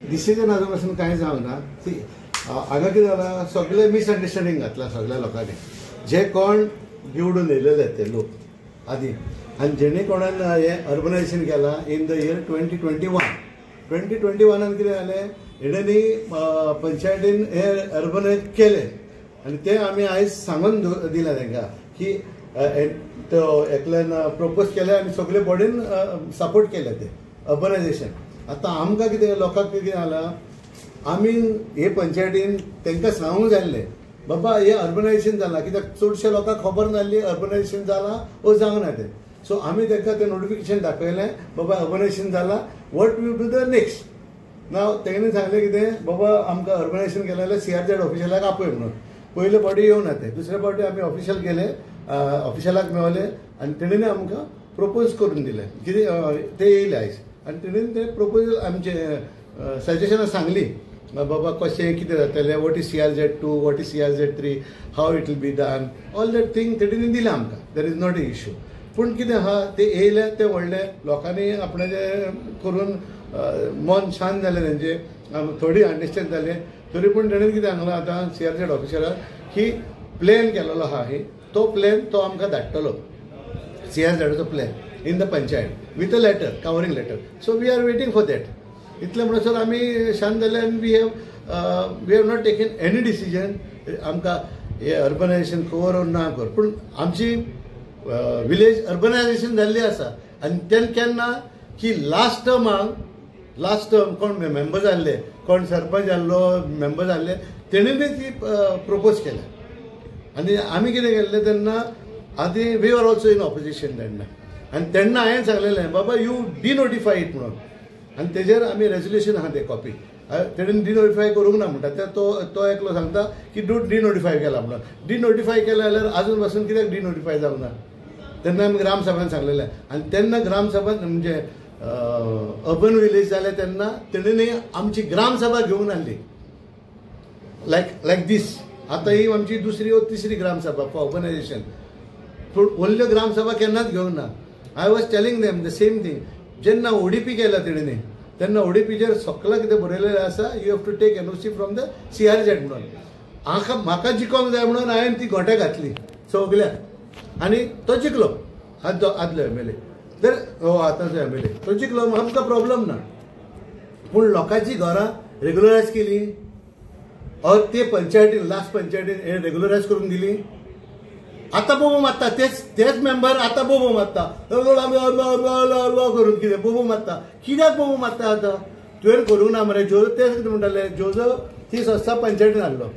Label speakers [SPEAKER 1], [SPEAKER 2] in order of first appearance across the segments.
[SPEAKER 1] Decision आजून पासून कांय जावना. हांगा कितें जाला, सगळे मिसअंडरस्टँडींग घातला सगळ्या लोकांनी. जे कोण निवडून येयलेले ते लोक आदी, आनी जेणे कोणान हे अर्बनायझेशन केला इन द इयर 2021 कितें जालें, हेणेंनी पंचायतीन हे अर्बनायज केले आनी ते आमी आयज सांगून दिला तांकां की तो एकल्यान प्रपोज केले आनी सगळे बॉडीन सपोर्ट केले ते अर्बनायझेशन. आतां आमकां कितें लोकांक कितें जालां, आमी हे पंचायतीन तांकां सांगूंक जाल्ले बाबा हे अर्बनायझेशन जालां, कित्याक चडशे लोकांक खबर नासली अर्बनायझेशन जालां वो जावना तें. सो आमी तांकां तें नोटिफिकेशन दाखयलें बाबा अर्बनायझेशन जालां, what we do the next. नाव तेणें सांगलें कितें, बाबा आमकां अर्बनायझेशन केलें जाल्यार CRZ ऑफिशलाक आपय म्हणून. पयले फावटी येवना ते, दुसरे फावटी आमी ऑफिशल गेले, ऑफिशलाक मेळले आनी तेणें आमकां प्रपोज करून दिलें. कितें ते येयले आयज आनी तेणें तें प्रपोजल आमचे सजेशनां सांगली बाबा कशें कितें जातलें, what is CRZ2, what is CRZ3, how it will be done, all that thing तेणें दिलें आमकां. There is not a issue. पूण कितें आहा, ते येयले ते व्हडले लोकांनी आपणाचें करून मन शांत जालें तेंचे, थोडी अंडरस्टँड जालें. तरी पूण तेणें कितें सांगलां आतां CRZ ऑफिसराक की प्लॅन केलेलो आहा तो प्लॅन तो आमकां धाडटलो, CRZचो plan in the panchayat with a letter, covering letter. So we are waiting for that. इतले म्हणसर आमी शांत जाले आनी we have not taken any decision. आमकां हे अर्बनायझेशन कर ओ ना कर, पूण आमची विलेज अर्बनायझेशन जाल्ली आसा. आनी तेन्ना केन्ना की लास्ट टर्म कोण मेंबर जाल्ले, कोण सरपंच जाल्लो, मेंबर जाल्ले, तेणेंनी ती प्रपोज केल्या. आनी आमी कितें केल्लें तेन्ना आदी we are also in opposition तेन्ना. आनी तेन्ना हांवें सांगलेलें बाबा यू डिनोटिफाय इट म्हणून. आनी तेजेर आमी रेजोल्युशन आहा ते कॉपी. तेणेन डिनोटिफाय करूंक ना म्हणटा, तो एकलो सांगता की डिनोटिफाय केला म्हणून. डिनोटिफाय केला जाल्यार आजून पासून कित्याक डिनोटिफाय जावंक ना. तेन्ना आमी ग्रामसभान सांगलेलें आनी तेन्ना ग्रामसभान म्हणजे अर्बन विलेज जाले तेन्ना तेणेंनी आमची ग्रामसभा घेवन आसली लायक दीस. आतां ही आमची दुसरी वा तिसरी ग्रामसभा फॉर अर्बनायझेशन. पूण व्हडल्यो ग्रामसभा केन्नाच घेवंक ना. I was telling them the same thing. जेन्ना ODP केला तेणेंनी तेन्ना ODPचेर सकला कितें बरयलेलें आसा, you have to take NOC from the CRZ म्हणून. म्हाका जिखोंक जाय म्हणून हांवें ती गोठ्या घातली सगळ्याक आनी तो जिखलो. आदलो MLA तर आतांचो MLA तो जिखलो, आमकां प्रॉब्लम ना. पूण लोकांची घरां रेग्युलरायज केली और ते पंचायतीन लास्ट पंचायतीन हे रेग्युलरायज करून दिली. आतां बोबो मारता तेच मेंबर आतां बोबो मारता करून. कितें बोबो मारता, कित्याक बोबो मारता आतां? तुवें करूंक ना मरे. जोजफ तेच कितें म्हणटाले, जोजफ 30 वर्सां पंचायतीन हाडलो,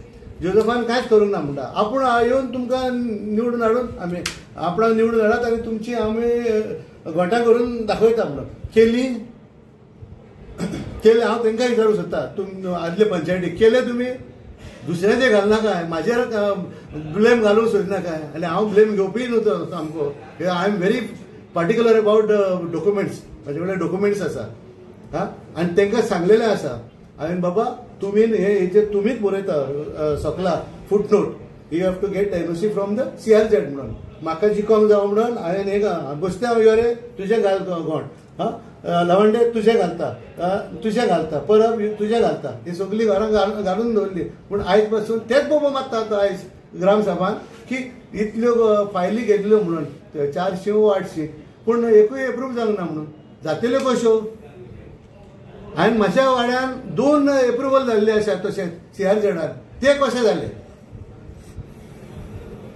[SPEAKER 1] जोजफान कांयच करूंक ना म्हणटा. आपूण येवन तुमकां निवडून हाडून आमी आपणाक निवडून हाडात आनी तुमची आमी घोटां करून दाखयता म्हणून. केली हांव तांकां विचारूंक सोदता, तुम आदले पंचायतीक केले तुमी? दुसऱ्याचे घालनाका, म्हाजेर ब्लेम घालूंक सोदनाका. आनी हांव ब्लेम घेवपी न्हू तो सामको. I am very particular about documents. म्हाजे कडेन डॉक्युमेंट्स आसा आनी तांकां सांगलेलें आसा हांवें बाबा तुमी हेचेर तुमीच बरयता सकला footnote, you have to get NOC from the CRZ म्हणून. म्हाका जिखोंक जावं म्हणून हांवें हे बसते हांव यो रे तुजें घाल गोण, लवंडे तुजें घालता, परब तुजें घालता. ही सगळीं घरां घालून दवरली. पूण आयज पासून तेच बोबो मारता आतां आयज ग्रामसभान की इतल्यो फायली घेतल्यो म्हणून 400 वा 800, पूण एकूय एप्रूव जावंक ना म्हणून. जातल्यो कश्यो? हांवें म्हज्या वाड्यान 2 एप्रुवल जाल्ले आसा तशेंच CRZान. ते कशें जाले?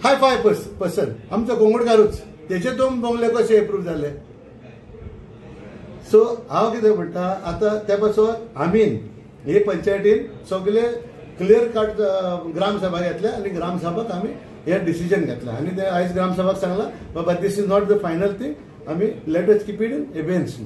[SPEAKER 1] हाय 5% आमचो कोंगडकारूच, तेचे 2 बंगले कशे एप्रूव जाले? सो हांव कितें म्हणटा, आतां त्या पासून आमी हे पंचायतीन सगळे क्लियर कट ग्रामसभा घेतल्या आनी ग्रामसभाक आमी हे डिसिजन घेतला. आनी ते आयज ग्रामसभाक सांगला बाबा this is not the final thing, आमी let us keep it in एबेन्स.